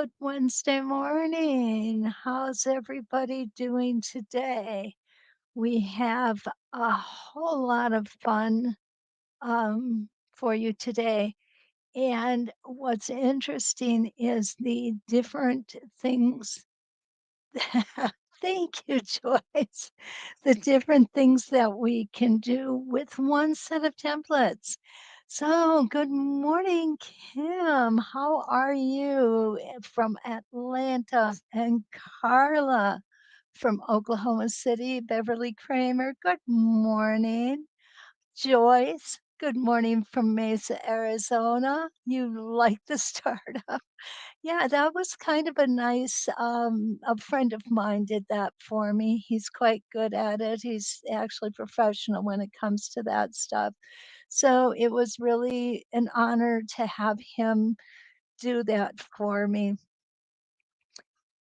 Good Wednesday morning. How's everybody doing today? We have a whole lot of fun for you today. And what's interesting is the different things. Thank you, Joyce. The different things that we can do with one set of templates. So, good morning, Kim. How are you from Atlanta? And Carla from Oklahoma City, Beverly Kramer. Good morning. Joyce, good morning from Mesa, Arizona. You like the startup? Yeah, that was kind of a nice, a friend of mine did that for me. He's quite good at it. He's actually professional when it comes to that stuff. So it was really an honor to have him do that for me.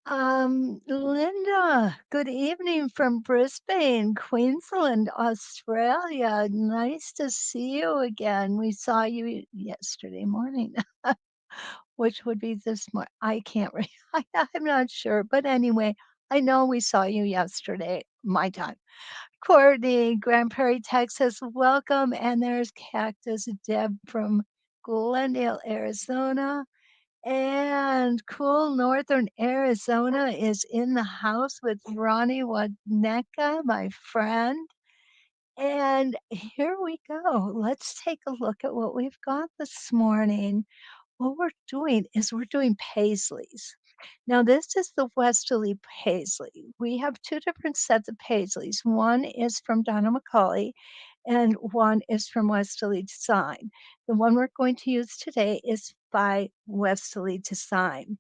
Linda, good evening from Brisbane, Queensland, Australia. Nice to see you again. We saw you yesterday morning. Which would be this morning. I can't I'm not sure, but anyway, I know we saw you yesterday, my time. Courtney, Grand Prairie, Texas, welcome. And there's Cactus Deb from Glendale, Arizona. And cool Northern Arizona is in the house with Ronnie Wadneka, my friend. And here we go. Let's take a look at what we've got this morning. What we're doing is we're doing Paisleys. Now, this is the Westalee Paisley. We have two different sets of Paisleys. One is from Donna McCauley and one is from Westalee Design. The one we're going to use today is by Westalee Design.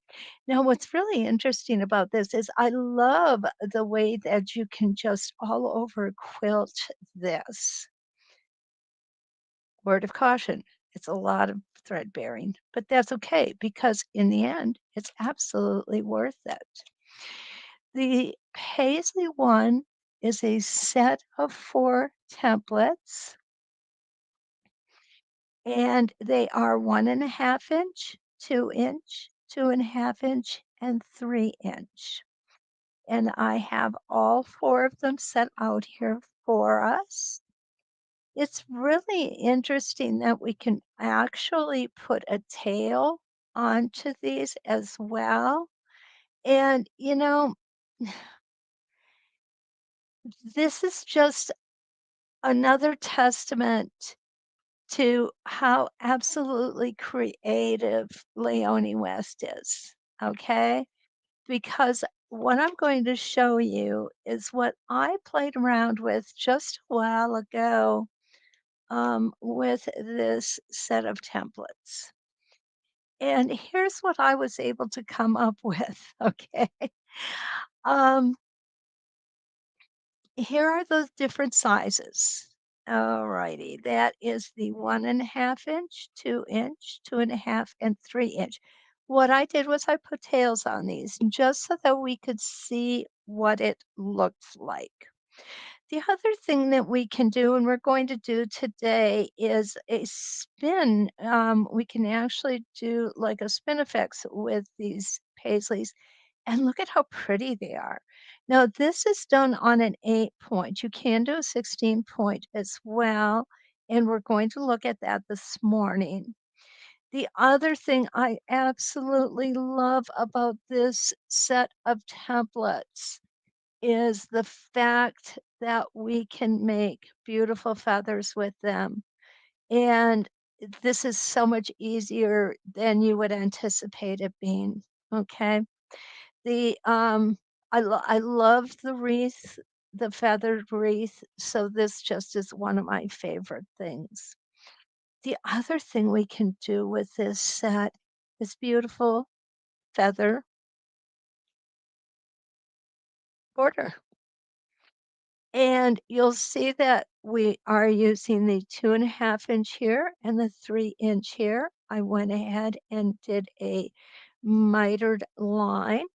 Now, what's really interesting about this is I love the way that you can just all over quilt this. Word of caution, it's a lot of thread bearing, but that's okay because in the end, it's absolutely worth it. The Paisley one is a set of 4 templates, and they are 1.5 inch, 2 inch, 2.5 inch, and 3 inch. And I have all 4 of them set out here for us. It's really interesting that we can actually put a tail onto these as well. And, this is just another testament to how absolutely creative Leonie West is. Okay. Because what I'm going to show you is what I played around with just a while ago with this set of templates. And here's what I was able to come up with, okay? Um, Here are those different sizes. Alrighty, that is the 1.5 inch, 2 inch, 2.5, and 3 inch. What I did was I put tails on these just so that we could see what it looked like. The other thing that we can do, and we're going to do today, is a spin. We can actually do like a spin effects with these paisleys, and look at how pretty they are. Now, this is done on an 8 point. You can do a 16 point as well, and we're going to look at that this morning. The other thing I absolutely love about this set of templates is the fact that we can make beautiful feathers with them. And this is so much easier than you would anticipate it being. Okay. The I love the wreath, the feathered wreath. So this just is one of my favorite things. The other thing we can do with this set is beautiful feather border. And you'll see that we are using the 2.5 inch here and the 3 inch here. I went ahead and did a mitered line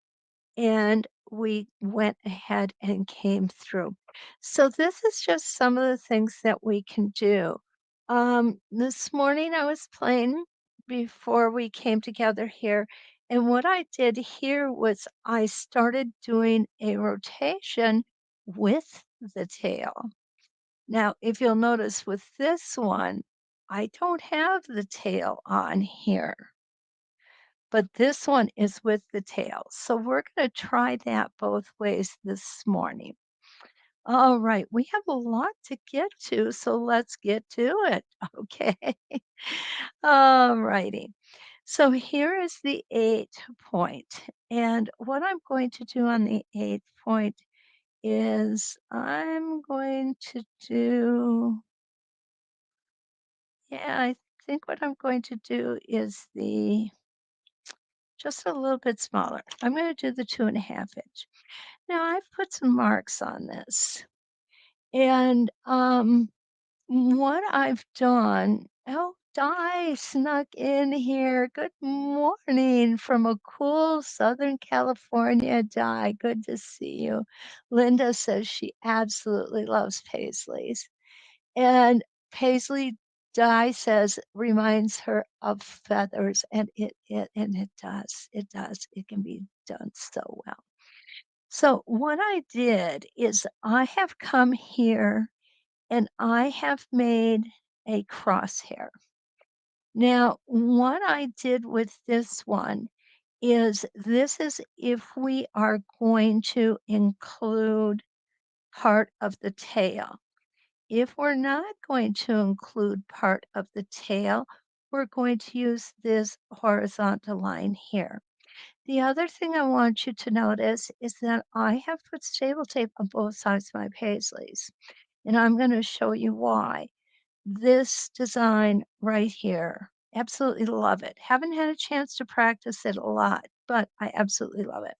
and we went ahead and came through. So this is just some of the things that we can do. This morning I was playing before we came together here And what I did here was I started doing a rotation with the tail. Now, if you'll notice with this one, I don't have the tail on here, but this one is with the tail. So we're going to try that both ways this morning. All right, we have a lot to get to, so let's get to it. Okay. All righty. So here is the 8 point. And what I'm going to do on the 8 point is I'm going to do, yeah, I think what I'm going to do is the just a little bit smaller. I'm going to do the 2.5 inch. Now I've put some marks on this. And what I've done, oh, Di snuck in here. Good morning from a cool Southern California, Di. Good to see you. Linda says she absolutely loves Paisley's. And Paisley, Di says, reminds her of feathers, and it does. It does. It can be done so well. So what I did is I have come here and I have made a crosshair. Now, what I did with this one is this is if we are going to include part of the tail. If we're not going to include part of the tail, we're going to use this horizontal line here. The other thing I want you to notice is that I have put stable tape on both sides of my paisleys, and I'm going to show you why. This design right here, absolutely love it. Haven't had a chance to practice it a lot, but I absolutely love it.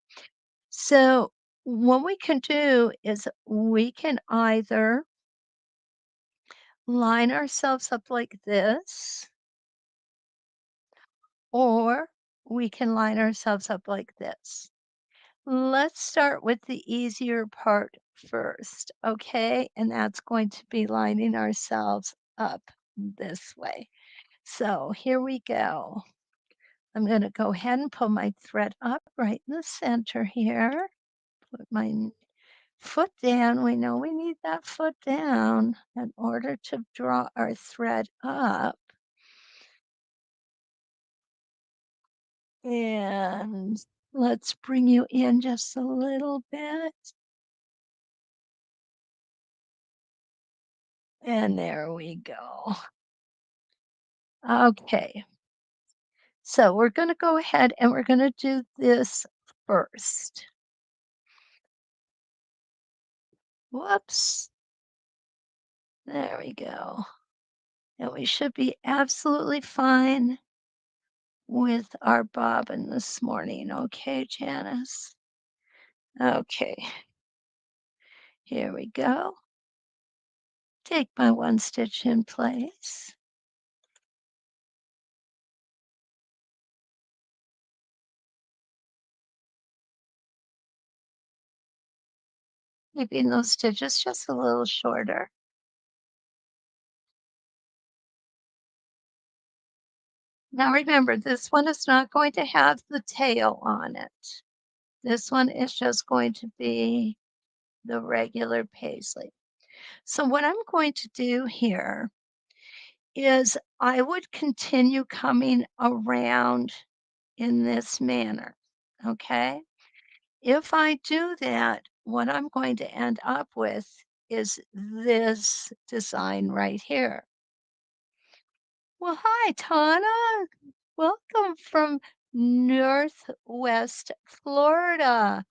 So what we can do is we can either line ourselves up like this, or we can line ourselves up like this. Let's start with the easier part first, okay? And that's going to be lining ourselves up this way. So here we go. I'm going to go ahead and pull my thread up right in the center here. Put my foot down. We know we need that foot down in order to draw our thread up. And let's bring you in just a little bit. And there we go. Okay. So we're going to go ahead and we're going to do this first. Whoops. There we go. And we should be absolutely fine with our bobbin this morning. Okay, Janice? Okay, here we go. Take my one stitch in place. Keeping those stitches just a little shorter. Now remember, this one is not going to have the tail on it. This one is just going to be the regular paisley. So what I'm going to do here is I would continue coming around in this manner, okay? If I do that, what I'm going to end up with is this design right here. Well, hi, Tana. Welcome from Northwest Florida.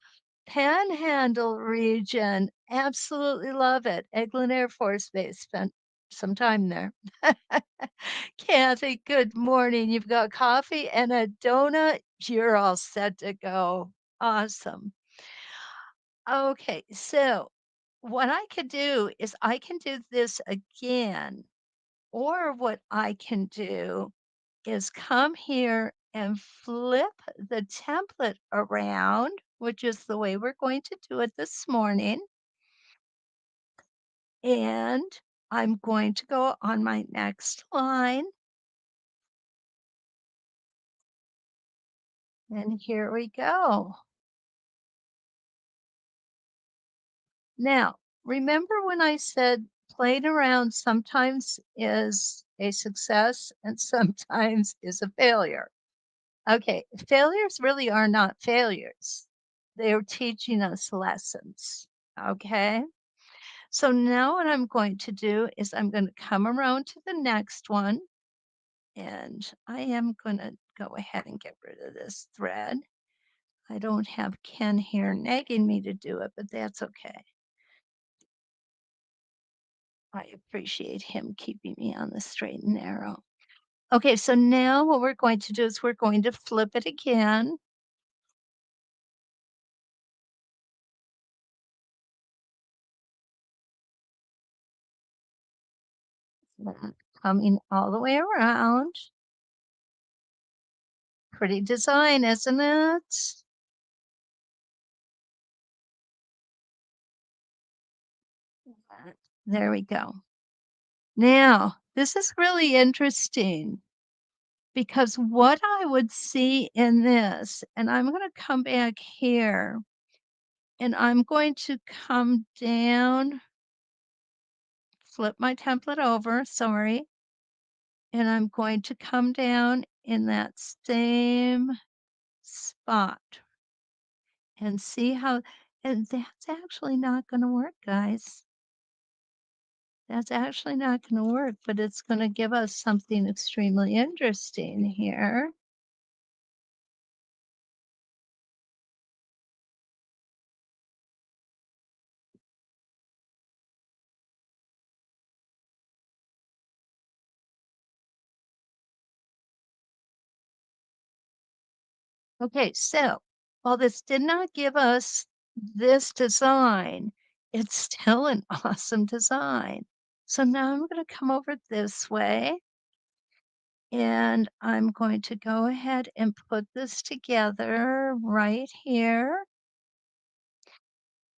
Panhandle region. Absolutely love it. Eglin Air Force Base. Spent some time there. Kathy, good morning. You've got coffee and a donut. You're all set to go. Awesome. Okay, so what I could do is I can do this again, or what I can do is come here and flip the template around, which is the way we're going to do it this morning. And I'm going to go on my next line. And here we go. Now, remember when I said playing around sometimes is a success and sometimes is a failure? Okay, failures really are not failures. They're teaching us lessons. Okay. So now what I'm going to do is I'm going to come around to the next one and I am going to go ahead and get rid of this thread. I don't have Ken here nagging me to do it, but that's okay. I appreciate him keeping me on the straight and narrow. Okay, so now what we're going to do is we're going to flip it again. Coming all the way around. Pretty design, isn't it? There we go. Now, this is really interesting because what I would see in this, and I'm going to come back here and I'm going to come down, flip my template over, sorry, and I'm going to come down in that same spot and see how, and that's actually not going to work, guys. That's actually not going to work, but it's going to give us something extremely interesting here. Okay, so while this did not give us this design, it's still an awesome design. So now I'm going to come over this way and I'm going to go ahead and put this together right here.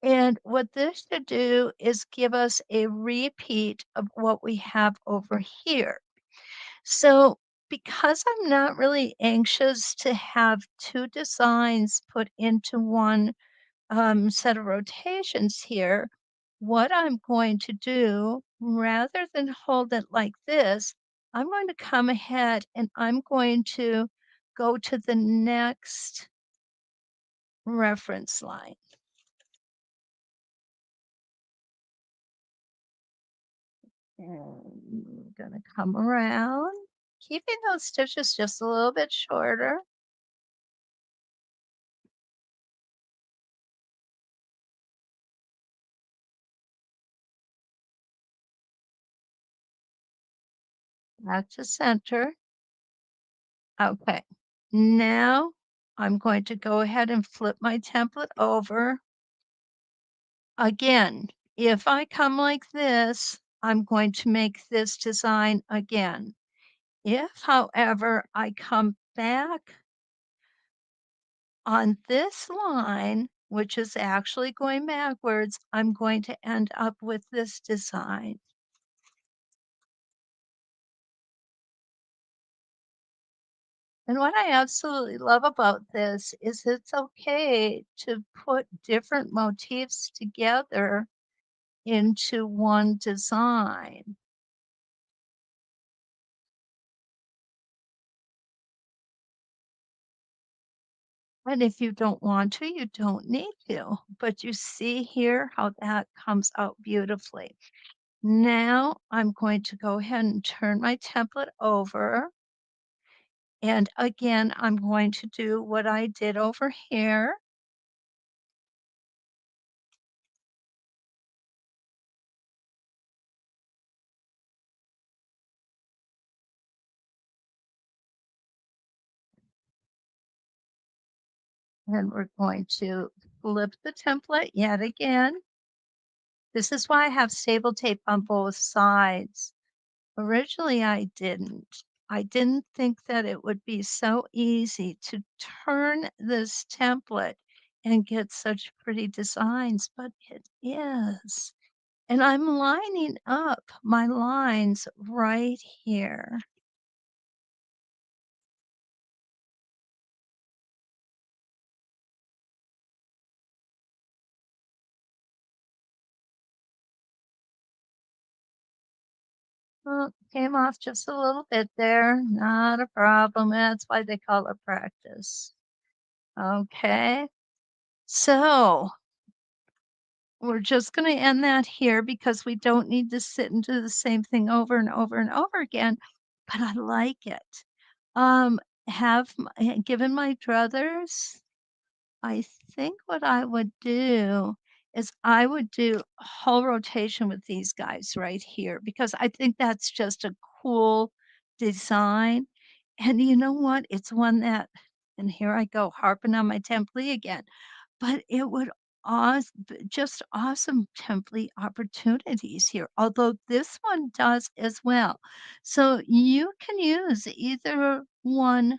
And what this should do is give us a repeat of what we have over here. So because I'm not really anxious to have two designs put into one set of rotations here, what I'm going to do, rather than hold it like this, I'm going to come ahead and I'm going to go to the next reference line. And I'm going to come around, keeping those stitches just a little bit shorter. Back to center. Okay. Now I'm going to go ahead and flip my template over. Again, if I come like this, I'm going to make this design again. If, however, I come back on this line, which is actually going backwards, I'm going to end up with this design. And what I absolutely love about this is it's okay to put different motifs together into one design. And if you don't want to, you don't need to. But you see here how that comes out beautifully. Now I'm going to go ahead and turn my template over. And again, I'm going to do what I did over here. And we're going to flip the template yet again. This is why I have stable tape on both sides. Originally, I didn't. I didn't think that it would be so easy to turn this template and get such pretty designs, but it is. And I'm lining up my lines right here. Oh, came off just a little bit there. Not a problem. That's why they call it practice. Okay. So we're just going to end that here because we don't need to sit and do the same thing over and over and over again. But I like it. Um, given my druthers, I think what I would do is I would do a whole rotation with these guys right here because I think that's just a cool design. And you know what? It's one that, and here I go harping on my template again, but it would just awesome template opportunities here, although this one does as well. So you can use either one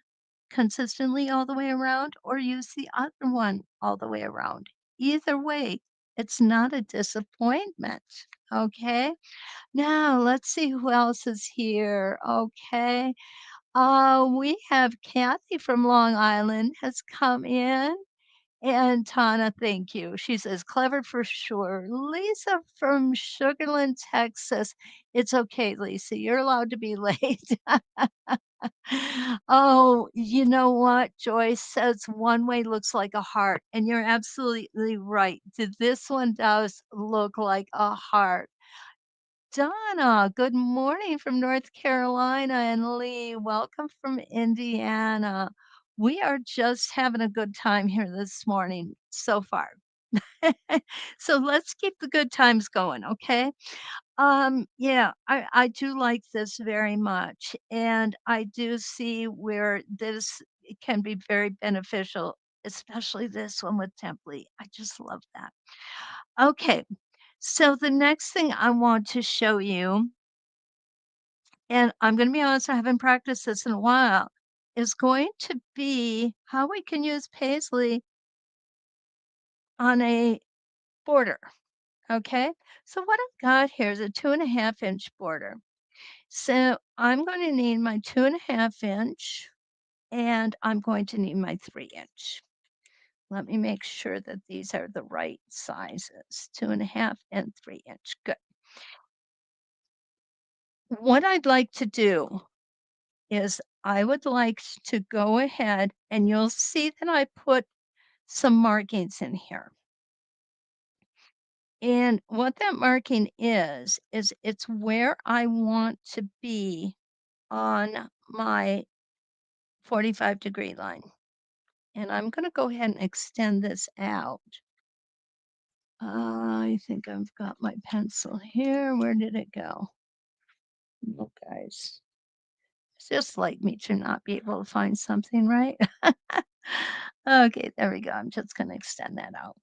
consistently all the way around or use the other one all the way around. Either way, it's not a disappointment. Okay. Now let's see who else is here. Okay. We have Kathy from Long Island has come in. And Tana, thank you. She says, clever for sure. Lisa from Sugarland, Texas. It's okay, Lisa. You're allowed to be late. Oh, you know what? Joyce says one way looks like a heart, and you're absolutely right. This one does look like a heart. Donna, good morning from North Carolina, and Lee, welcome from Indiana. We are just having a good time here this morning so far. So let's keep the good times going, okay? Yeah, I do like this very much, and I do see where this can be very beneficial, especially this one with template. I just love that. Okay, so the next thing I want to show you, and I'm gonna be honest, I haven't practiced this in a while, is going to be how we can use Paisley on a border. Okay, so what I've got here is a 2.5 inch border. So I'm going to need my 2.5 inch and I'm going to need my 3 inch. Let me make sure that these are the right sizes, 2.5 and 3 inch. Good. What I'd like to do is I would like to go ahead and you'll see that I put some markings in here. And what that marking is it's where I want to be on my 45-degree line. And I'm going to go ahead and extend this out. I think I've got my pencil here. Where did it go? Look, guys. It's just like me to not be able to find something, right? Okay, there we go. I'm just going to extend that out.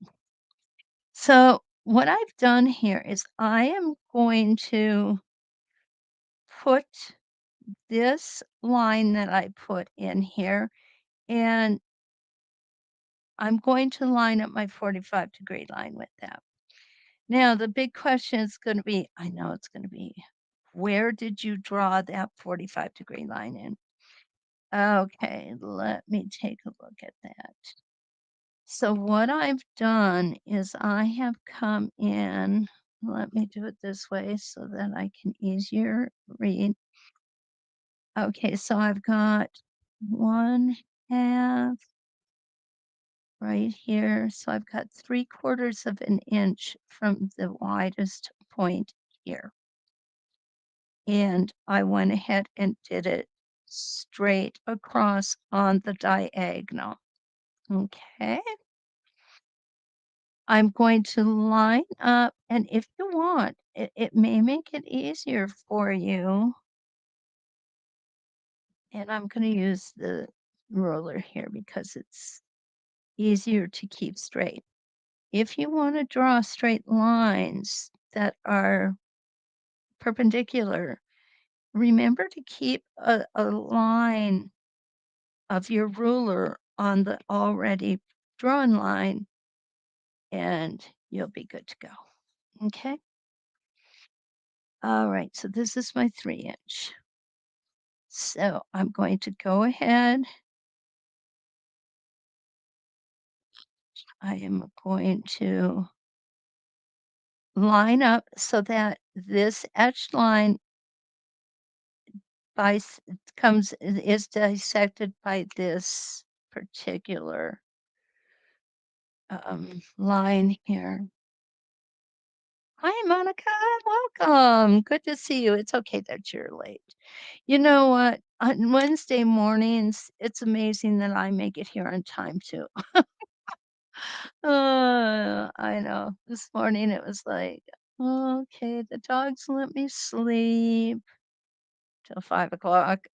So what I've done here is I am going to put this line that I put in here, and I'm going to line up my 45-degree line with that. Now, the big question is going to be, I know it's going to be, where did you draw that 45-degree line in? Okay, let me take a look at that. So what I've done is I have come in, let me do it this way so that I can easier read. Okay, so I've got 1/2 right here. So I've got 3/4 of an inch from the widest point here. And I went ahead and did it straight across on the diagonal. Okay. I'm going to line up, and if you want, it may make it easier for you. And I'm going to use the ruler here because it's easier to keep straight. If you want to draw straight lines that are perpendicular, remember to keep a line of your ruler on the already drawn line, and you'll be good to go. Okay. All right. So this is my 3 inch. So I'm going to go ahead. I am going to line up so that this etched line bis comes is dissected by this particular, line here. Hi, Monica, welcome. Good to see you. It's okay that you're late. You know what? On Wednesday mornings, it's amazing that I make it here on time too. I know. This morning it was like, okay, the dogs let me sleep till 5 o'clock.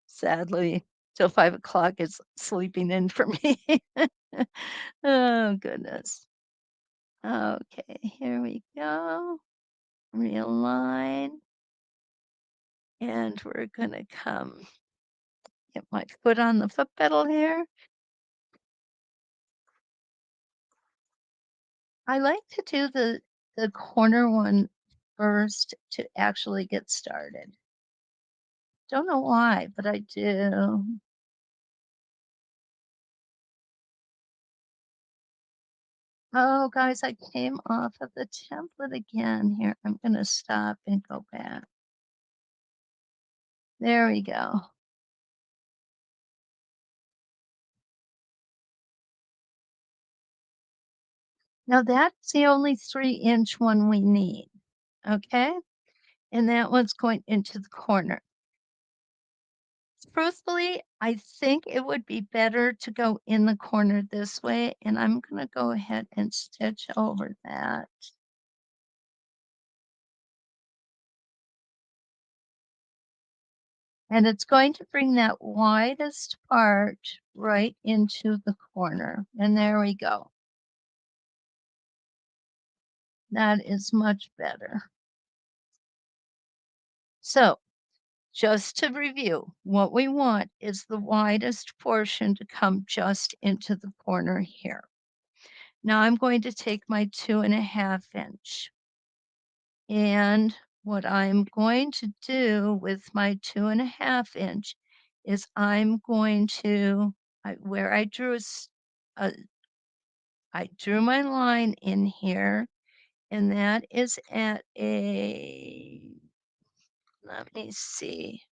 Sadly, till 5 o'clock is sleeping in for me. Oh, goodness. Okay, here we go. Realign. And we're gonna come get my foot on the foot pedal here. I like to do the corner one first to actually get started. Don't know why, but I do. Oh, guys, I came off of the template again here. I'm gonna stop and go back. There we go. Now that's the only 3-inch one we need, okay? And that one's going into the corner. Truthfully, I think it would be better to go in the corner this way, and I'm gonna go ahead and stitch over that. And it's going to bring that widest part right into the corner. And there we go. That is much better. So just to review, what we want is the widest portion to come just into the corner here. Now I'm going to take my 2.5 inch. And what I'm going to do with my 2.5 inch is I'm going to, where I drew my line in here, and that is at let me see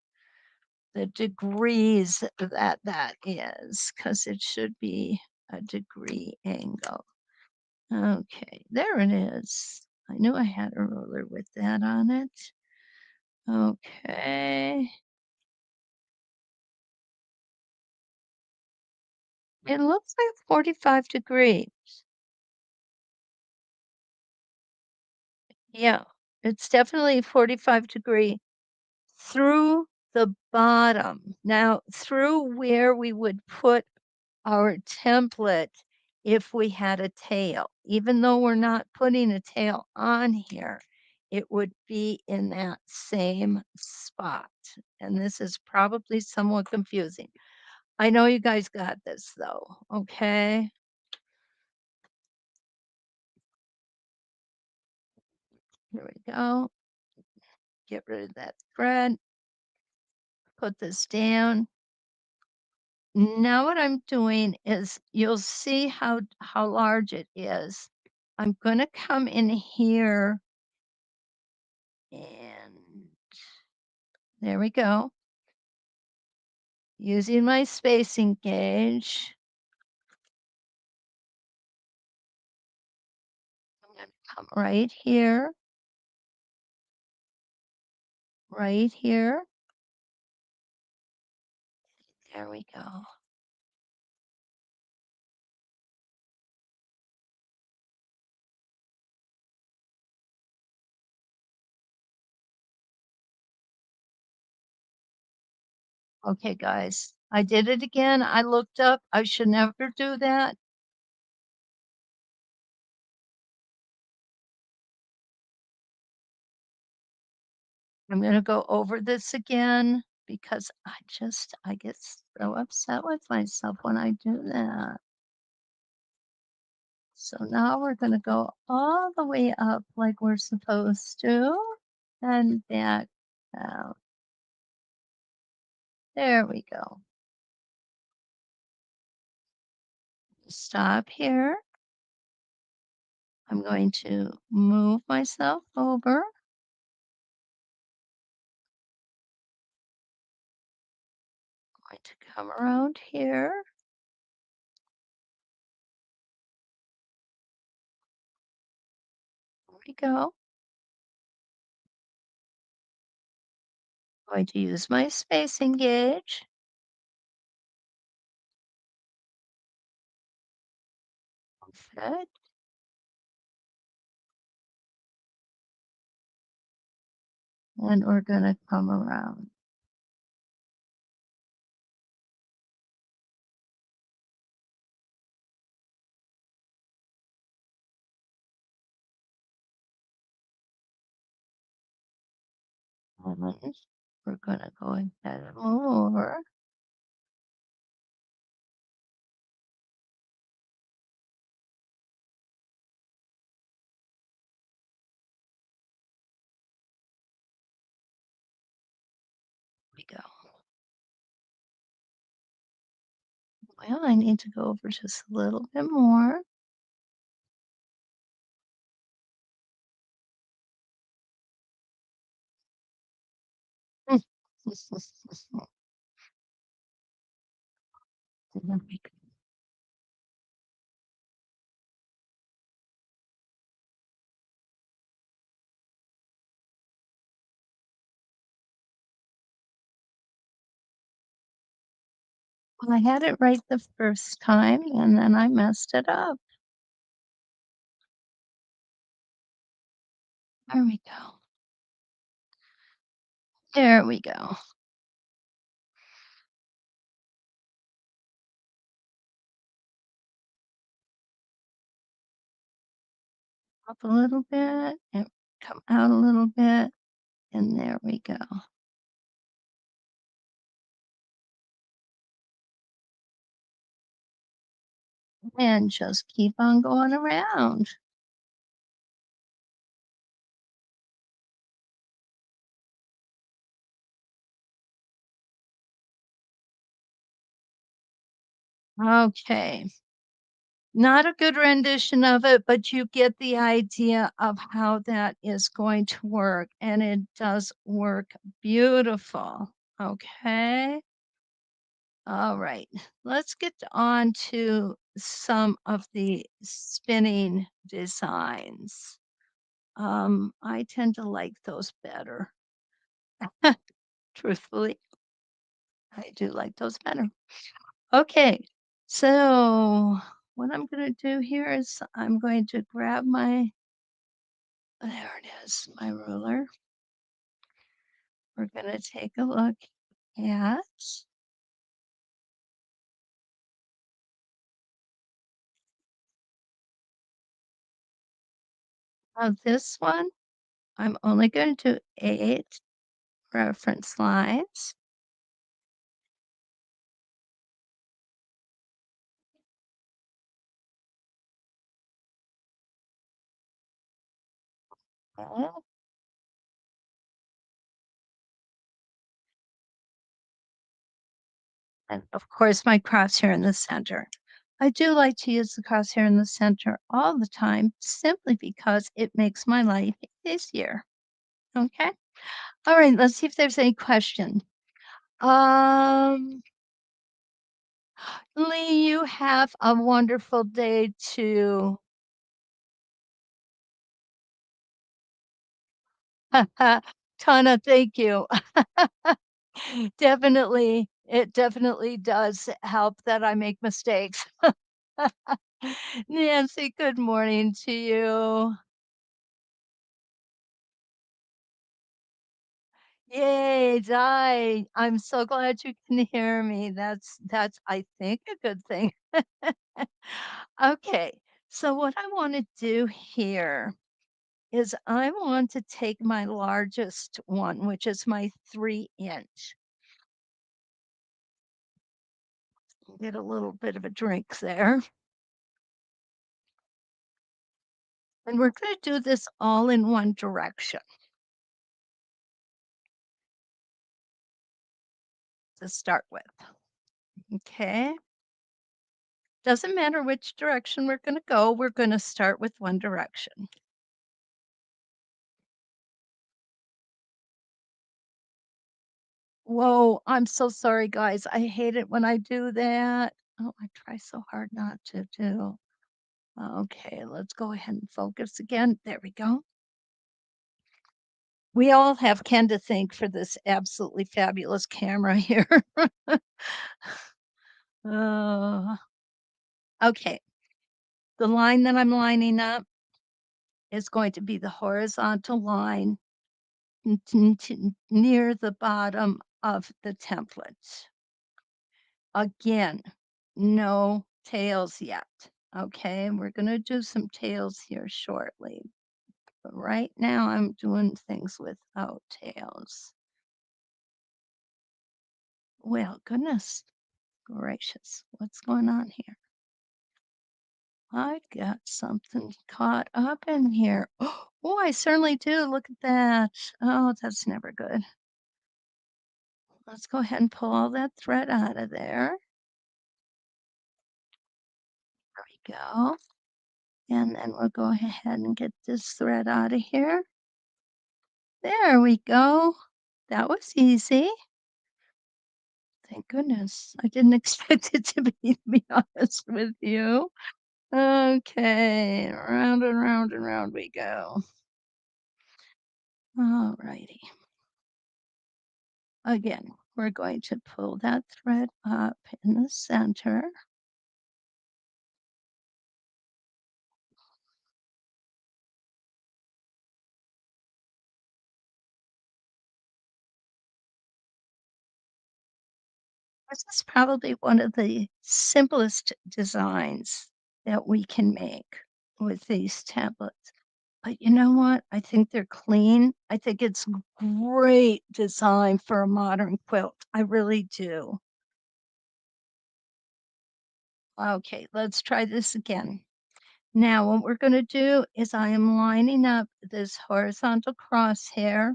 the degrees that is, because it should be a degree angle. Okay, there it is. I knew I had a ruler with that on it. Okay. It looks like 45 degrees. Yeah, it's definitely 45-degree through the bottom. Now, through where we would put our template if we had a tail. Even though we're not putting a tail on here, it would be in that same spot. And this is probably somewhat confusing. I know you guys got this though, okay? Here we go. Get rid of that thread, put this down. Now what I'm doing is you'll see how large it is. I'm going to come in here and there we go. Using my spacing gauge, I'm going to come right here. There we go. Okay, guys, I did it again. I looked up. I should never do that. I'm going to go over this again because I get so upset with myself when I do that. So now we're going to go all the way up like we're supposed to and back out. There we go. Stop here. I'm going to move myself over Come around here. There we go. Going to use my spacing gauge. Good. And we're going to come around. And we're going to go ahead and move over. We go. Well, I need to go over just a little bit more. Well, I had it right the first time and then I messed it up. There we go. There we go. Up a little bit and come out a little bit. And there we go. And just keep on going around. Okay. Not a good rendition of it, but you get the idea of how that is going to work. And it does work beautiful. Okay. All right. Let's get on to some of the spinning designs. I tend to like those better. Truthfully, I do like those better. Okay, so what I'm going to do here is I'm going to grab there it is, my ruler. We're going to take a look at this one. I'm only going to do 8 reference lines. And of course, my crosshair in the center. I do like to use the crosshair in the center all the time simply because it makes my life easier. Okay. All right. Let's see if there's any question. Um, Lee, you have a wonderful day too. Tana, thank you. Definitely, it definitely does help that I make mistakes. Nancy, good morning to you. Yay, Di. I'm so glad you can hear me. That's I think a good thing. Okay. So what I want to do here is I want to take my largest one, which is my 3 inch. Get a little bit of a drink there. And we're going to do this all in one direction to start with. Okay. Doesn't matter which direction we're going to go, we're going to start with one direction. Whoa, I'm so sorry, guys. I hate it when I do that. Oh, I try so hard not to do. Okay, let's go ahead and focus again. There we go. We all have Ken to thank for this absolutely fabulous camera here. Uh, okay, the line that I'm lining up is going to be the horizontal line near the bottom of the template. Again, no tails yet. Okay, we're going to do some tails here shortly. But right now I'm doing things without tails. Well, goodness gracious, what's going on here? I got something caught up in here. Oh, I certainly do. Look at that. Oh, that's never good. Let's go ahead and pull all that thread out of there. There we go. And then we'll go ahead and get this thread out of here. There we go. That was easy. Thank goodness. I didn't expect it to be honest with you. Okay, round and round we go. All righty. Again, we're going to pull that thread up in the center. This is probably one of the simplest designs that we can make with these tablets. But you know what? I think they're clean. I think it's great design for a modern quilt. I really do. Okay, let's try this again. Now, what we're going to do is I am lining up this horizontal crosshair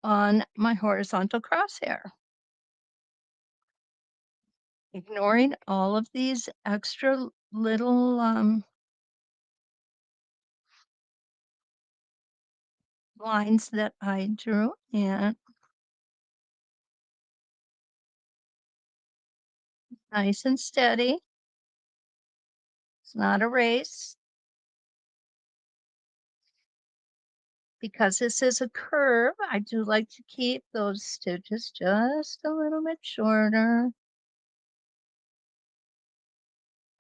on my horizontal crosshair, ignoring all of these extra little lines that I drew in, nice and steady. It's not a race. Because this is a curve, I do like to keep those stitches just a little bit shorter.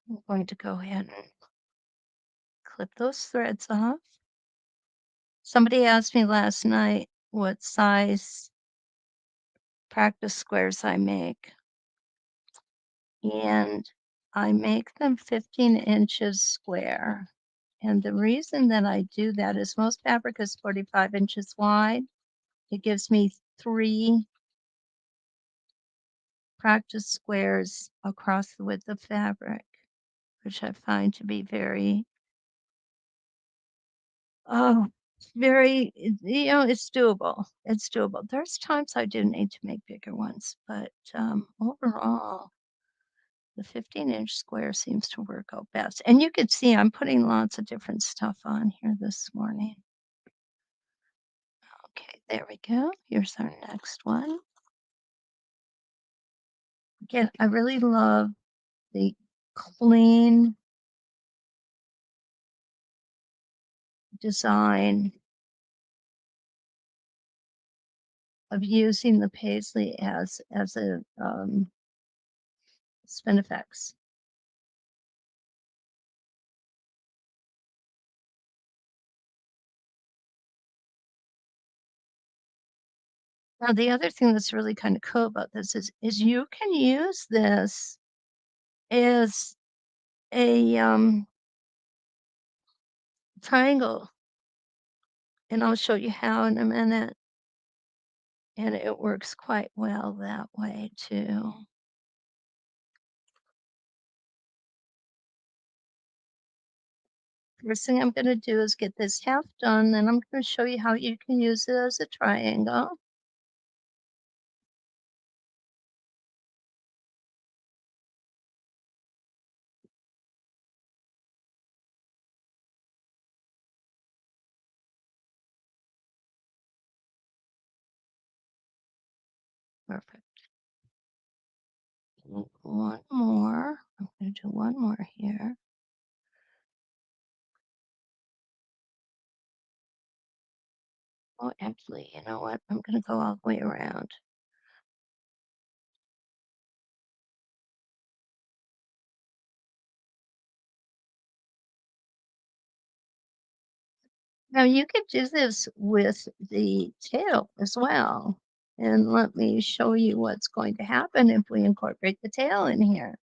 I'm going to go ahead and clip those threads off. Somebody asked me last night what size practice squares I make, and I make them 15 inches square. And the reason that I do that is most fabric is 45 inches wide. It gives me 3 practice squares across the width of fabric, which I find to be very, oh, very, it's doable. It's doable. There's times I do need to make bigger ones, but overall, the 15-inch square seems to work out best. And you can see I'm putting lots of different stuff on here this morning. Okay, there we go. Here's our next one. Again, I really love the clean design of using the Paisley as a spinifex. Now, the other thing that's really kind of cool about this is you can use this as a triangle, and I'll show you how in a minute. And it works quite well that way too. First thing I'm going to do is get this half done, then I'm going to show you how you can use it as a triangle. Perfect. One more. I'm going to do one more here. Oh, actually, you know what? I'm going to go all the way around. Now you could do this with the tail as well. And let me show you what's going to happen if we incorporate the tail in here.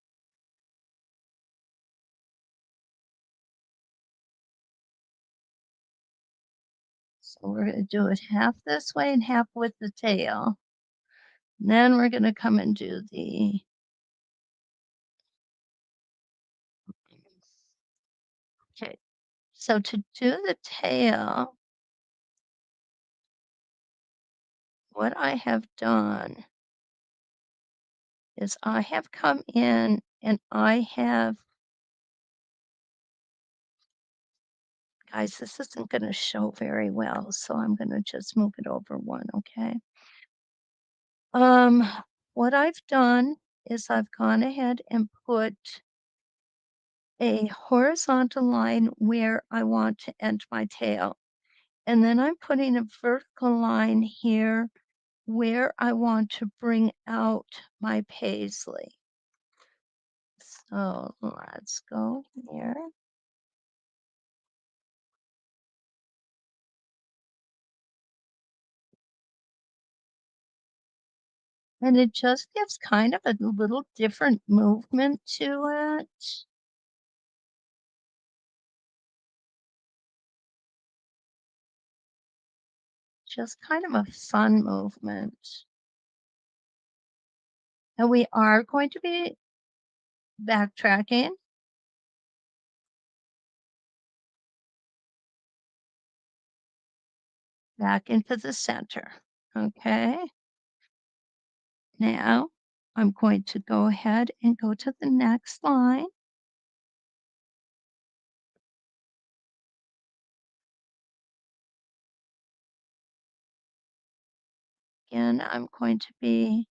So we're going to do it half this way and half with the tail. And then we're going to come and do the okay. So to do the tail, what I have done is I have come in and I have, guys, this isn't going to show very well, so I'm going to just move it over one, okay? Um, what I've done is I've gone ahead and put a horizontal line where I want to end my tail. And then I'm putting a vertical line here where I want to bring out my paisley. So let's go here. And it just gives kind of a little different movement to it. Just kind of a fun movement. And we are going to be backtracking back into the center. Okay. Now I'm going to go ahead and go to the next line. Again, I'm going to be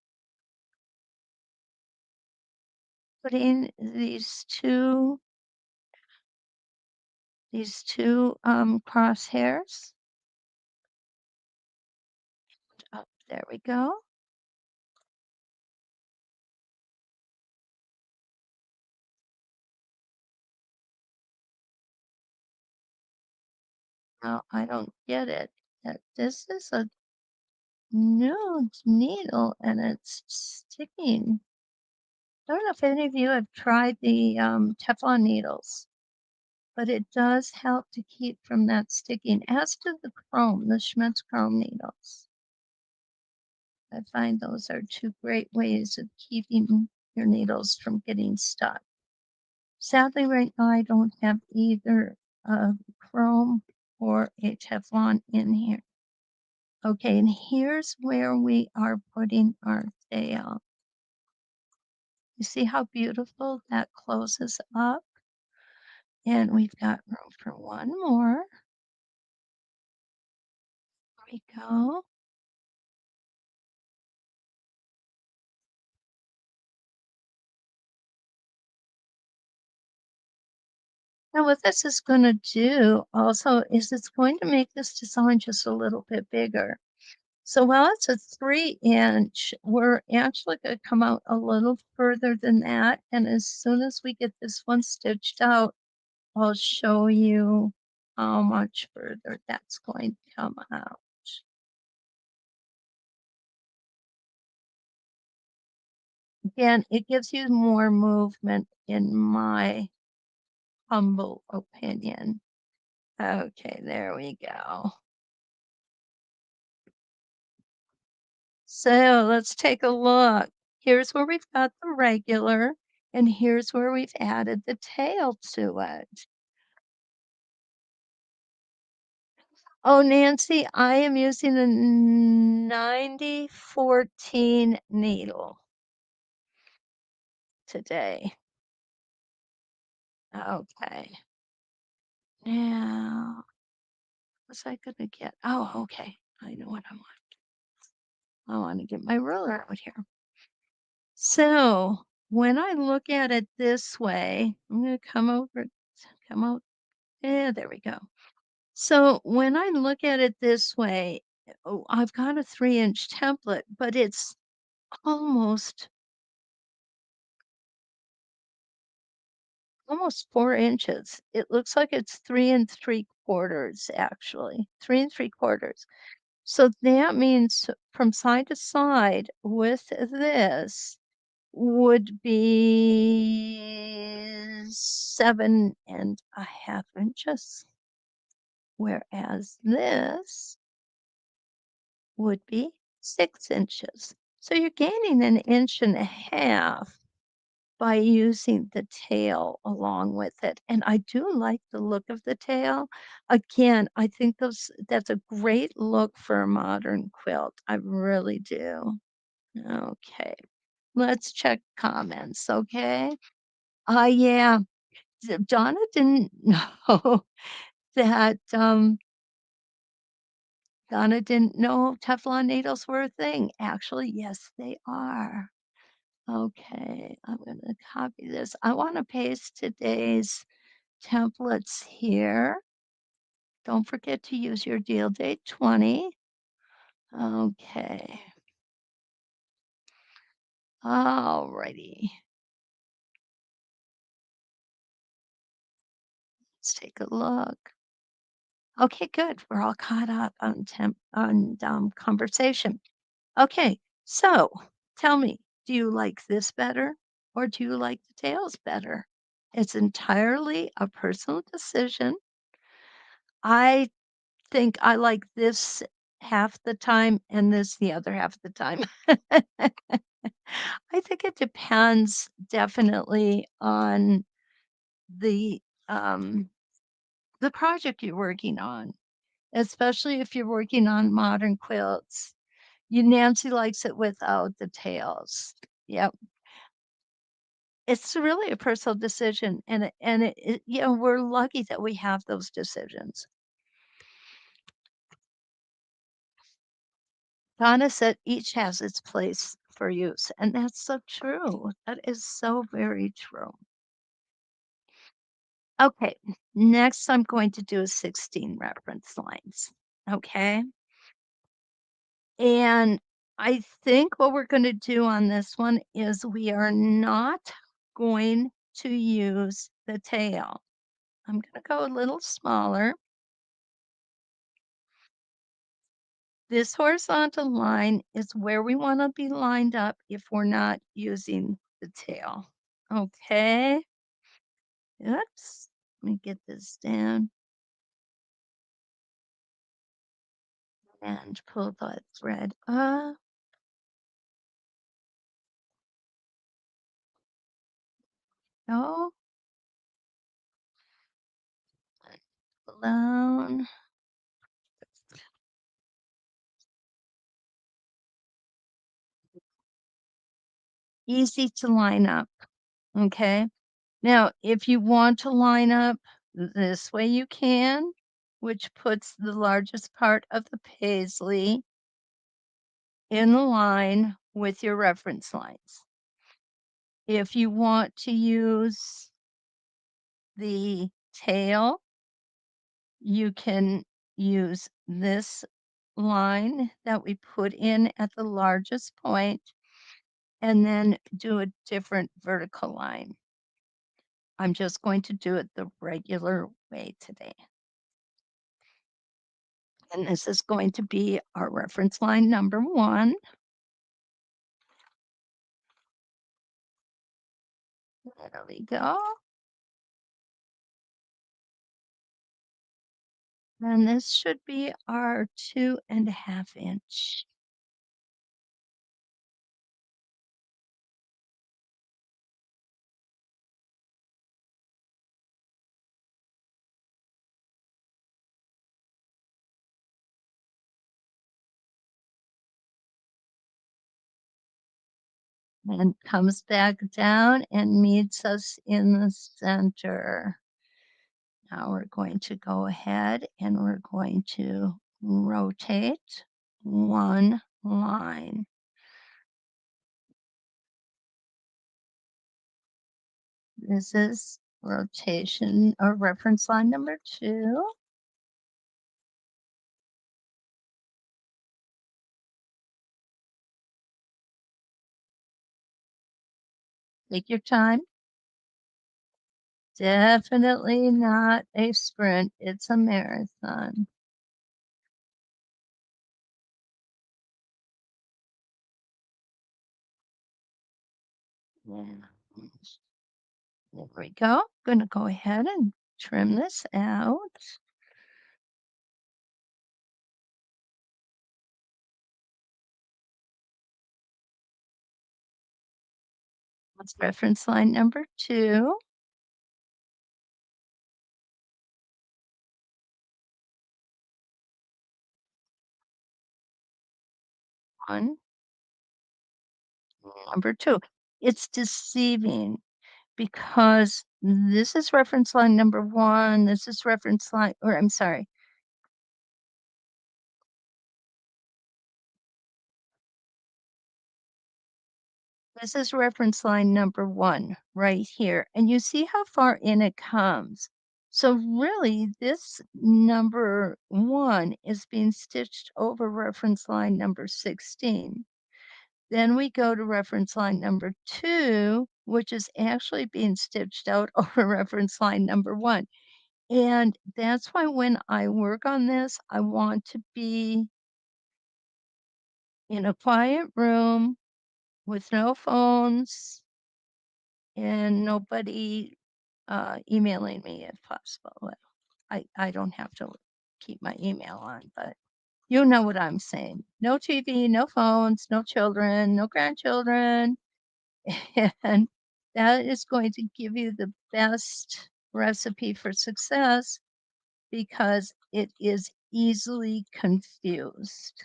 putting these two crosshairs. Up there we go. Now I don't get it. That this is a new needle and it's sticking. I don't know if any of you have tried the Teflon needles, but it does help to keep from that sticking, as do the Schmitz chrome needles. I find those are two great ways of keeping your needles from getting stuck. Sadly, right now I don't have either chrome or a Teflon in here. Okay, and here's where we are putting our tail. You see how beautiful that closes up? And we've got room for one more. There we go. Now what this is going to do also is it's going to make this design just a little bit bigger. So while it's a 3-inch, we're actually going to come out a little further than that. And as soon as we get this one stitched out, I'll show you how much further that's going to come out. Again, it gives you more movement in my humble opinion. Okay, there we go. So let's take a look. Here's where we've got the regular, and here's where we've added the tail to it. Oh, Nancy, I am using a 9014 needle today. Okay. Now, what's I gonna get? Oh, okay. I know what I want. I want to get my ruler out here. So when I look at it this way, I'm going to come out. Yeah, there we go. So when I look at it this way, oh, I've got a 3-inch template, but it's almost almost 4 inches. It looks like it's 3 3/4 actually, 3 3/4. So that means from side to side with this would be 7.5 inches, whereas this would be 6 inches. So you're gaining an inch and a half by using the tail along with it. And I do like the look of the tail. Again, I think that's a great look for a modern quilt. I really do. Okay. Let's check comments, okay? Yeah. Donna didn't know that Donna didn't know Teflon needles were a thing. Actually, yes, they are. Okay, I'm gonna copy this. I want to paste today's templates here. Don't forget to use your deal date 20. Okay. Alrighty. Let's take a look. Okay, good. We're all caught up on conversation. Okay, so tell me, do you like this better or do you like the tails better? It's entirely a personal decision. I think I like this half the time and this the other half the time. I think it depends definitely on the um the project you're working on, especially if you're working on modern quilts. You Nancy likes it without the tails. Yep. It's really a personal decision and we're lucky that we have those decisions. Donna said each has its place for use, and that's so true. That is so very true. Okay, next I'm going to do 16 reference lines. Okay, and I think what we're going to do on this one is we are not going to use the tail. I'm going to go a little smaller. This horizontal line is where we want to be lined up if we're not using the tail. Okay. Oops. Let me get this down and pull the thread up. Oh, down. Easy to line up. Okay. Now, if you want to line up this way, you can, which puts the largest part of the paisley in the line with your reference lines. If you want to use the tail, you can use this line that we put in at the largest point and then do a different vertical line. I'm just going to do it the regular way today. And this is going to be our reference line number 1. There we go. And this should be our 2.5 inch. And comes back down and meets us in the center. Now we're going to go ahead and we're going to rotate 1, line. This is rotation or reference line number 2. Take your time. Definitely not a sprint, it's a marathon. Yeah. There we go. Gonna go ahead and trim this out. That's reference line number 2. 1, number 2. It's deceiving because this is reference line number 1, this is reference line, or I'm sorry, this is reference line number 1 right here, and you see how far in it comes. So really, this number 1 is being stitched over reference line number 16. Then we go to reference line number 2, which is actually being stitched out over reference line number 1. And that's why when I work on this, I want to be in a quiet room with no phones and nobody emailing me if possible. Well, I don't have to keep my email on, but you know what I'm saying. No TV, no phones, no children, no grandchildren. And that is going to give you the best recipe for success because it is easily confused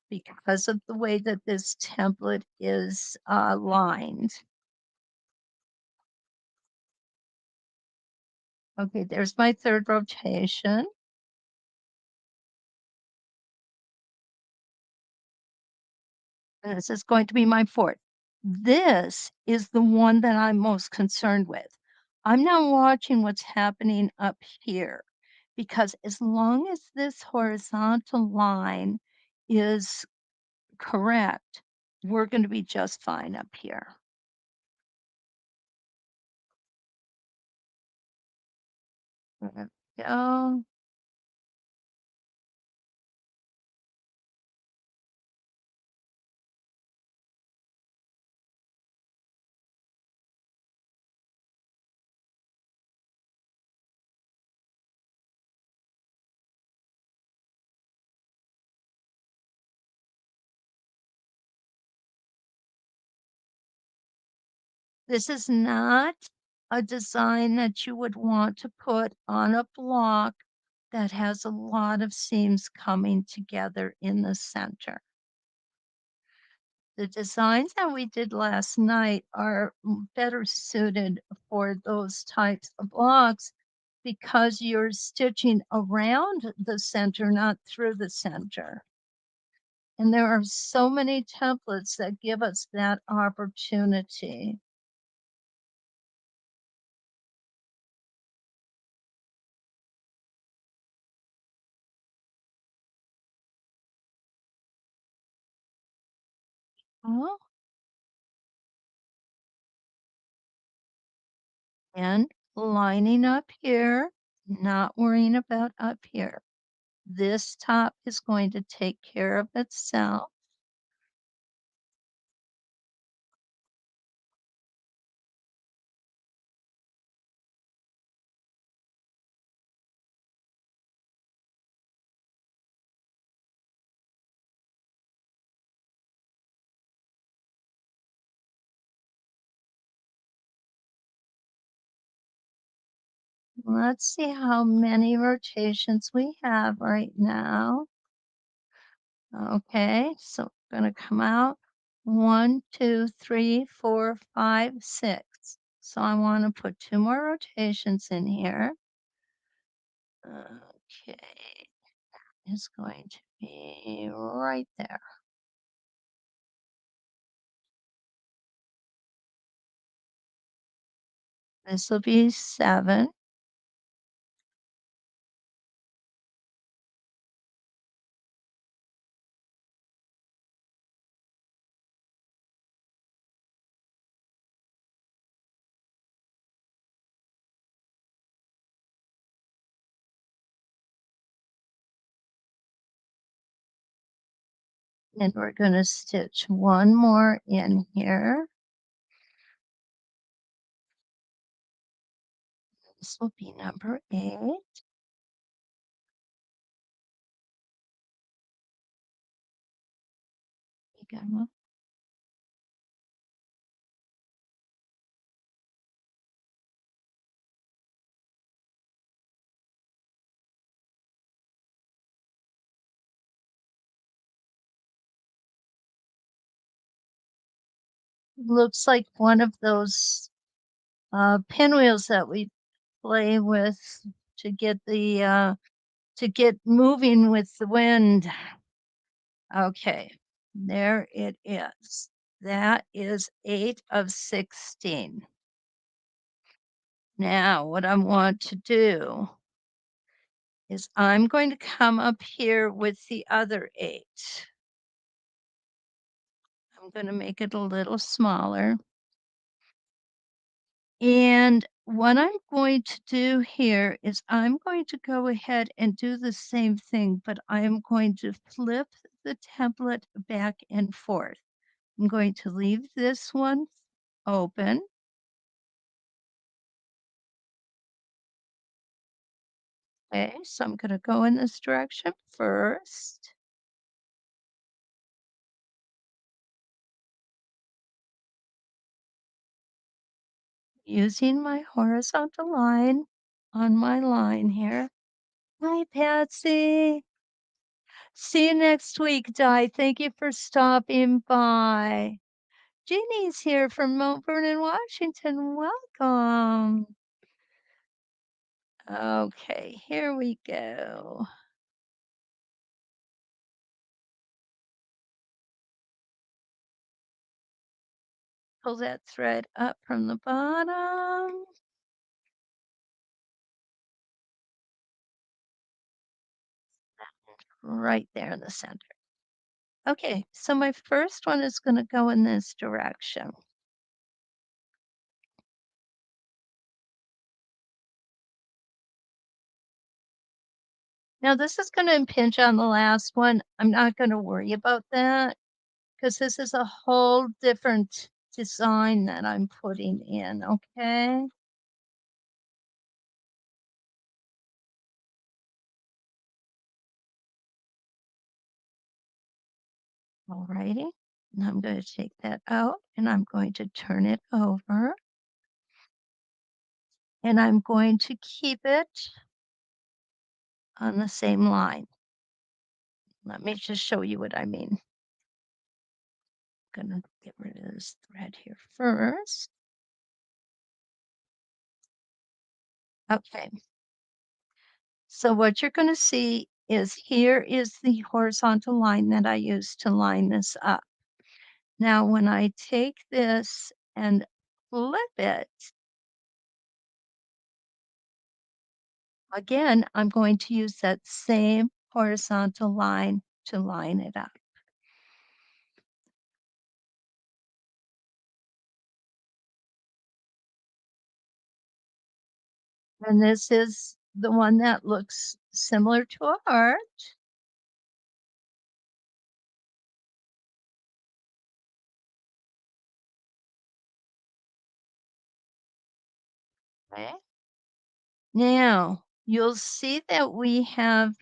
because of the way that this template is lined. Okay, there's my third rotation. And this is going to be my fourth. This is the one that I'm most concerned with. I'm now watching what's happening up here because as long as this horizontal line is correct, we're going to be just fine up here. There we go. This is not a design that you would want to put on a block that has a lot of seams coming together in the center. The designs that we did last night are better suited for those types of blocks because you're stitching around the center, not through the center. And there are so many templates that give us that opportunity. Oh, and lining up here, not worrying about up here. This top is going to take care of itself. Let's see how many rotations we have right now. Okay, so I'm gonna come out 1, 2, 3, 4, 5, 6. So I want to put 2 more rotations in here. Okay, is going to be right there. This will be 7. And we're going to stitch one more in here. This will be number 8. Again, looks like one of those pinwheels that we play with to get to get moving with the wind. Okay, there it is. That is 8 of 16. Now, what I want to do is I'm going to come up here with the other 8. I'm going to make it a little smaller. And what I'm going to do here is I'm going to go ahead and do the same thing, but I am going to flip the template back and forth. I'm going to leave this one open. Okay, so I'm going to go in this direction first. Using my horizontal line on my line here. Hi, Patsy. See you next week, Di. Thank you for stopping by. Jeannie's here from Mount Vernon, Washington. Welcome. Okay, here we go. Pull that thread up from the bottom. Right there in the center. Okay, so my first one is going to go in this direction. Now this is going to impinge on the last one. I'm not going to worry about that because this is a whole different design that I'm putting in, okay? Alrighty. Now I'm going to take that out and I'm going to turn it over. And I'm going to keep it on the same line. Let me just show you what I mean. I'm going to get rid of this thread here first. Okay. So what you're going to see is here is the horizontal line that I used to line this up. Now, when I take this and flip it, again, I'm going to use that same horizontal line to line it up. And this is the one that looks similar to a heart. Okay. Now, you'll see that we have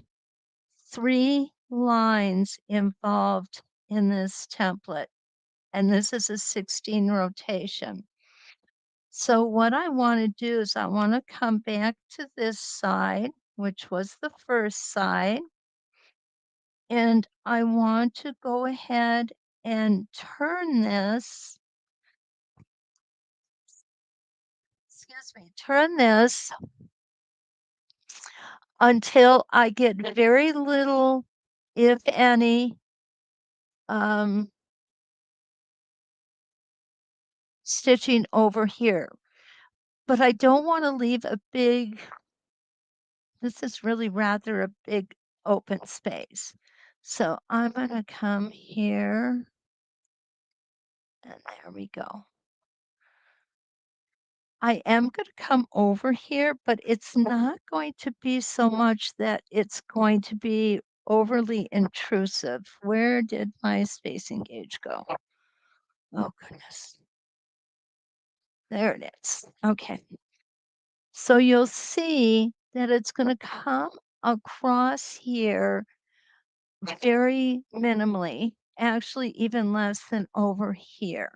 3 lines involved in this template, and this is a 16 rotation. So what I want to do is I want to come back to this side, which was the first side, and I want to go ahead and turn this, excuse me, turn this until I get very little if any, um, stitching over here. But I don't want to leave a big, this is really rather a big open space. So I'm going to come here and there we go. I am going to come over here, but it's not going to be so much that it's going to be overly intrusive. Where did my spacing gauge go? Oh, goodness. There it is. Okay. So you'll see that it's going to come across here very minimally, actually even less than over here.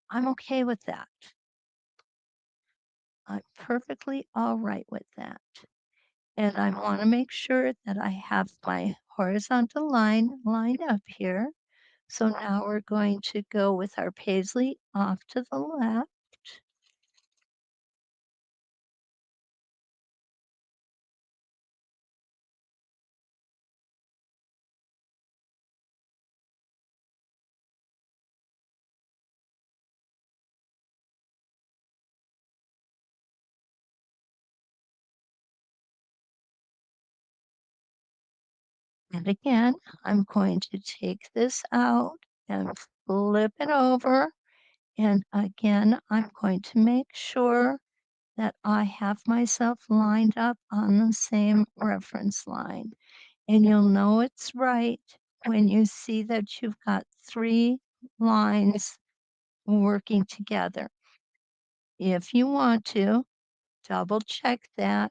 I'm okay with that. I'm perfectly all right with that. And I want to make sure that I have my horizontal line lined up here. So now we're going to go with our paisley off to the left. And again, I'm going to take this out and flip it over. And again, I'm going to make sure that I have myself lined up on the same reference line. And you'll know it's right when you see that you've got 3 lines working together. If you want to, double check that.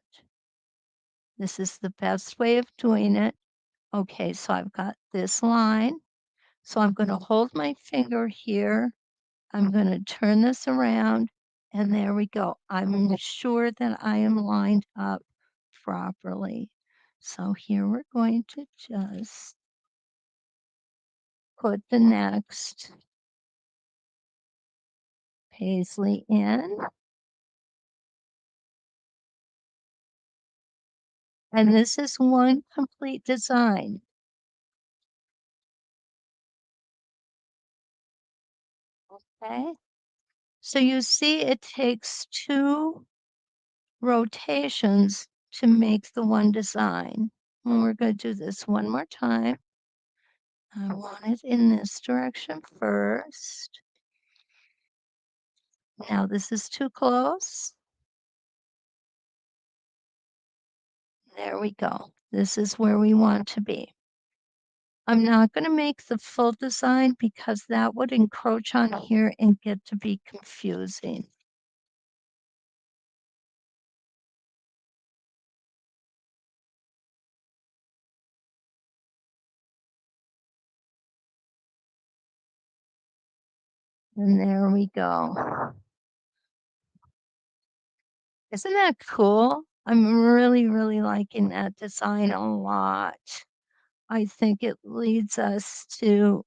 This is the best way of doing it. Okay, so I've got this line. So I'm going to hold my finger here. I'm going to turn this around and there we go. I'm sure that I am lined up properly. So here we're going to just put the next paisley in. And this is one complete design. Okay. So you see it takes 2 rotations to make the one design. And we're going to do this one more time. I want it in this direction first. Now this is too close. There we go. This is where we want to be. I'm not going to make the full design because that would encroach on here and get to be confusing. And there we go. Isn't that cool? I'm really, really liking that design a lot. I think it leads us to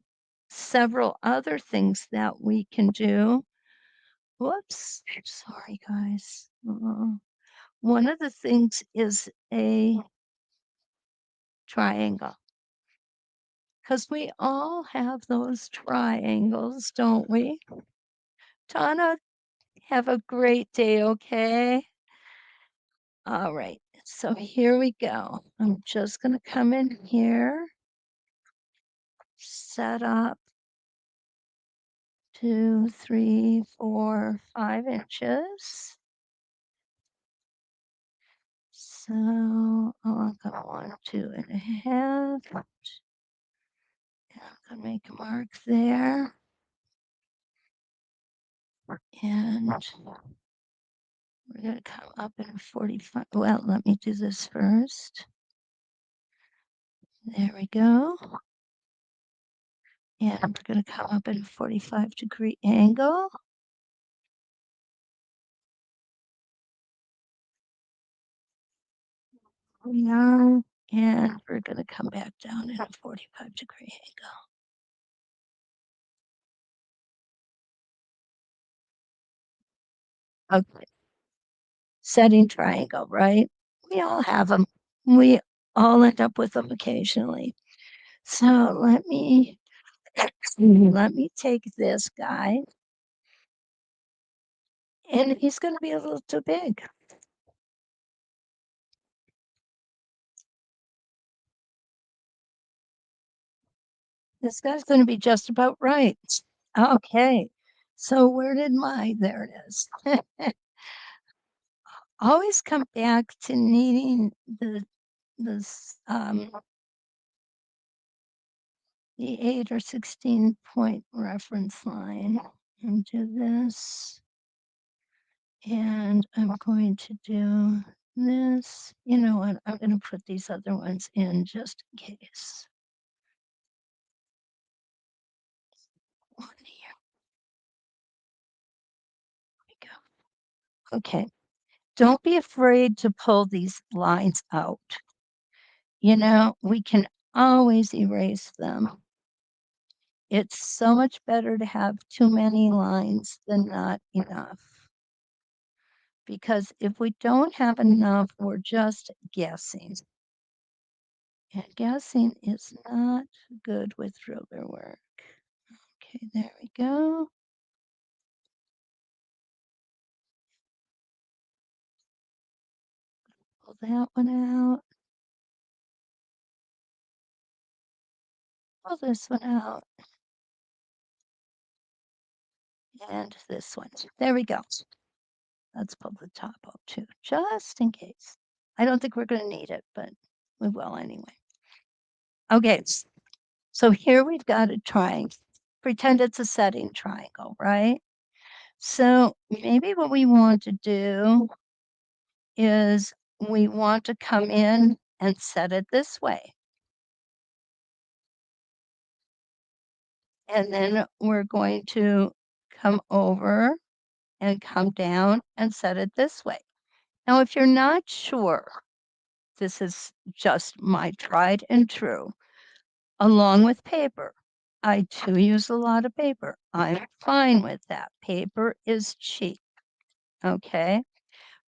several other things that we can do. Whoops, sorry guys. One of the things is a triangle. Because we all have those triangles, don't we? Donna, have a great day, okay? All right, so here we go. I'm just going to come in here, set up 2, 3, 4, 5 inches. So I'll go 1, 2.5. And I'm going to make a mark there. And we're going to come up in 45. Well, let me do this first. There we go. And we're going to come up in a 45-degree angle. We are. And we're going to come back down in a 45-degree angle. Okay. Setting triangle, right? We all have them. We all end up with them occasionally. So let me take this guy, and he's going to be a little too big. This guy's going to be just about right. Okay. So where did there it is. Always come back to needing this the 8 or 16 point reference line and do this. And I'm going to do this. You know what? I'm going to put these other ones in just in case. One here. We go. Okay. Don't be afraid to pull these lines out. You know, we can always erase them. It's so much better to have too many lines than not enough. Because if we don't have enough, we're just guessing. And guessing is not good with ruler work. Okay, there we go. Pull that one out. Pull this one out. And this one. There we go. Let's pull the top out too, just in case. I don't think we're going to need it, but we will anyway. Okay, so here we've got a triangle. Pretend it's a setting triangle, right? So maybe what we want to do is we want to come in and set it this way. And then we're going to come over and come down and set it this way. Now, if you're not sure, this is just my tried and true, along with paper. I too use a lot of paper. I'm fine with that. Paper is cheap, okay?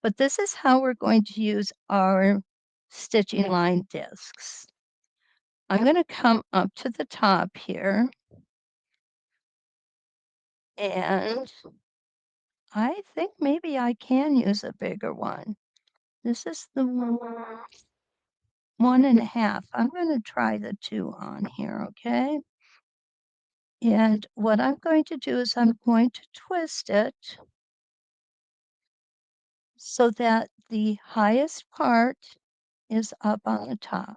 But this is how we're going to use our stitching line discs. I'm going to come up to the top here, and I think maybe I can use a bigger one. This is the 1.5. I'm going to try the 2 on here, okay? And what I'm going to do is I'm going to twist it so that the highest part is up on the top.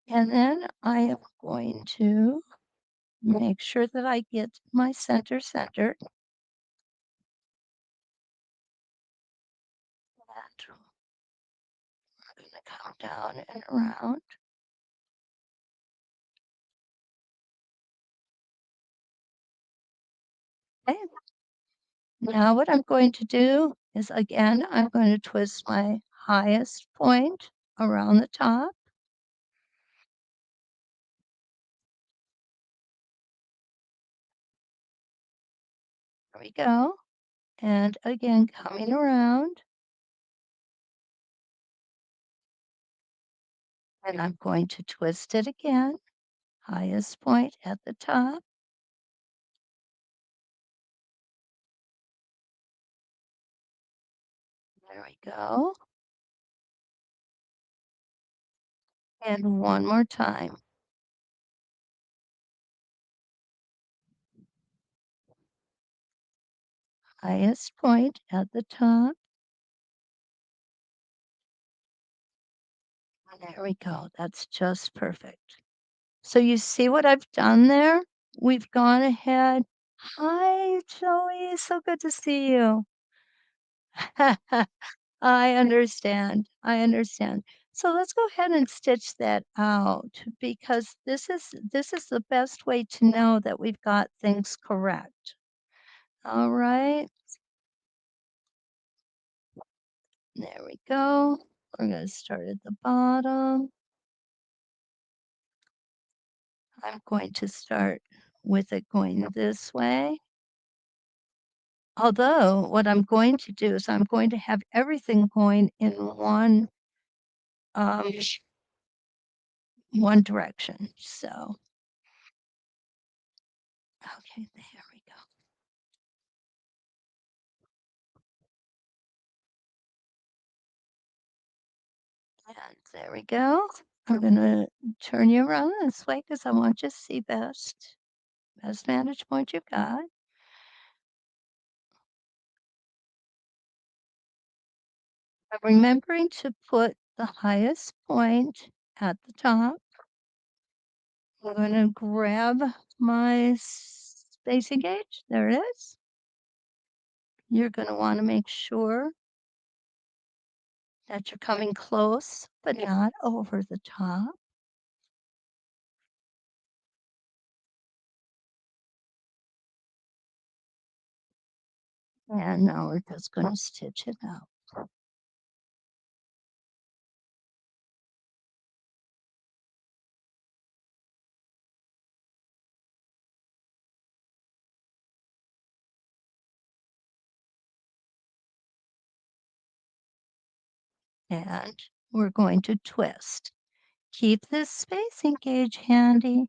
And then I am going to make sure that I get my center centered. And we're going to come down and around. Okay. Now what I'm going to do is, again, I'm going to twist my highest point around the top. There we go. And again, coming around. And I'm going to twist it again. Highest point at the top. There we go. And one more time. Highest point at the top. And there we go. That's just perfect. So you see what I've done there? We've gone ahead. Hi, Joey. So good to see you. I understand. I understand. So let's go ahead and stitch that out because this is the best way to know that we've got things correct. All right. There we go. We're going to start at the bottom. I'm going to start with it going this way. Although what I'm going to do is I'm going to have everything going in one one direction. So, okay, there we go. And there we go. I'm gonna turn you around this way because I want you to see best vantage point you've got. I'm remembering to put the highest point at the top. I'm gonna grab my spacing gauge. There it is. You're gonna want to make sure that you're coming close, but not over the top. And now we're just gonna stitch it out. And we're going to twist. Keep this spacing gauge handy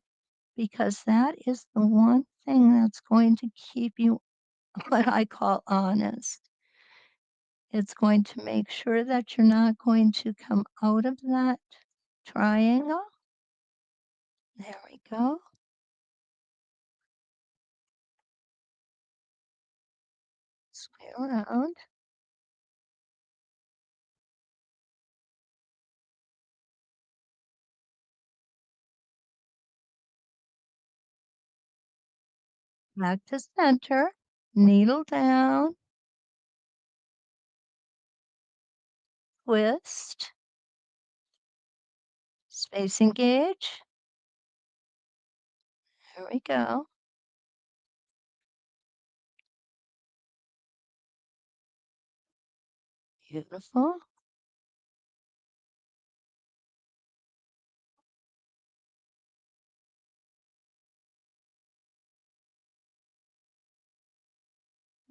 because that is the one thing that's going to keep you what I call honest. It's going to make sure that you're not going to come out of that triangle. There we go. Sway around. Back to center. Needle down. Twist. Spacing gauge. There we go. Beautiful.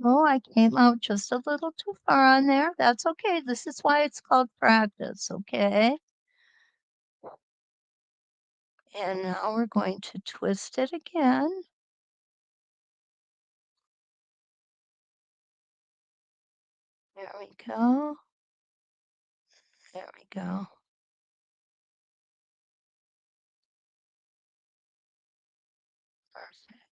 Oh, I came out just a little too far on there. That's okay. This is why it's called practice, okay? And now we're going to twist it again. There we go. There we go. Perfect.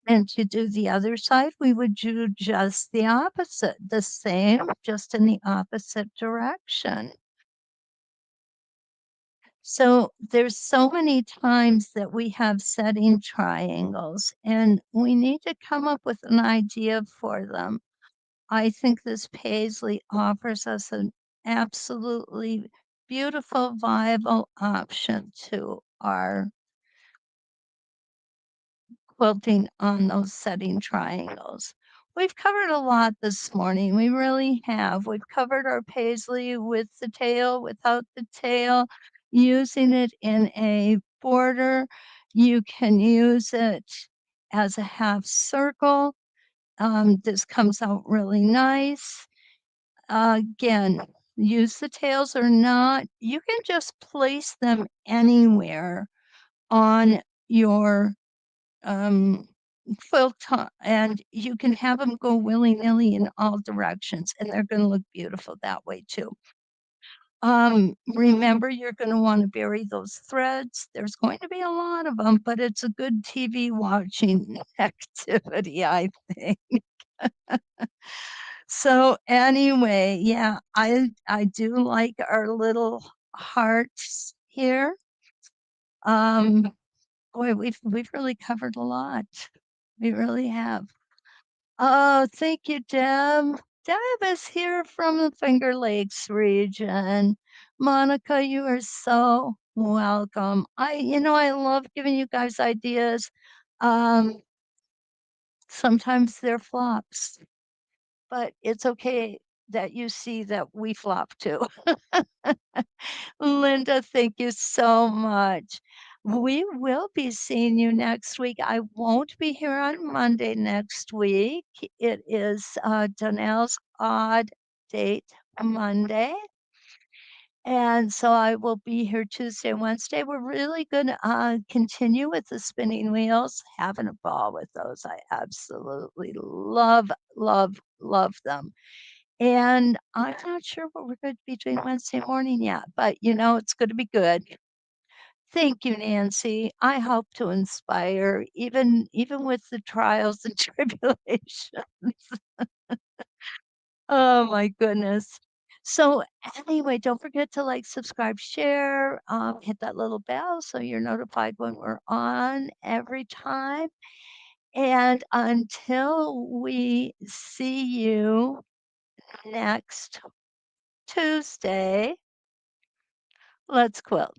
And to do the other side, we would do just the opposite, the same, just in the opposite direction. So there's so many times that we have setting triangles and we need to come up with an idea for them. I think this Paisley offers us an absolutely beautiful, viable option to our quilting on those setting triangles. We've covered a lot this morning. We really have. We've covered our Paisley with the tail, without the tail, using it in a border. You can use it as a half circle. This comes out really nice. Again, use the tails or not. You can just place them anywhere on your um, quilt and you can have them go willy-nilly in all directions and they're going to look beautiful that way too. Remember, you're going to want to bury those threads. There's going to be a lot of them, but it's a good TV watching activity, I think. So anyway, yeah, I do like our little hearts here. Um, Boy, we've really covered a lot. We really have. Oh, thank you, Deb. Deb is here from the Finger Lakes region. Monica, you are so welcome. I love giving you guys ideas. Um, Sometimes they're flops, but it's okay. that you see that we flop to. Linda, thank you so much. We will be seeing you next week. I won't be here on Monday next week. It is Donnell's odd date Monday. And so I will be here Tuesday, Wednesday. We're really going to continue with the spinning wheels, having a ball with those. I absolutely love, love, love them. And I'm not sure what we're going to be doing Wednesday morning yet, but it's going to be good. Thank you, Nancy. I hope to inspire, even with the trials and tribulations. Oh my goodness. So anyway, don't forget to like, subscribe, share, hit that little bell so you're notified when we're on every time. And until we see you next Tuesday, let's quilt.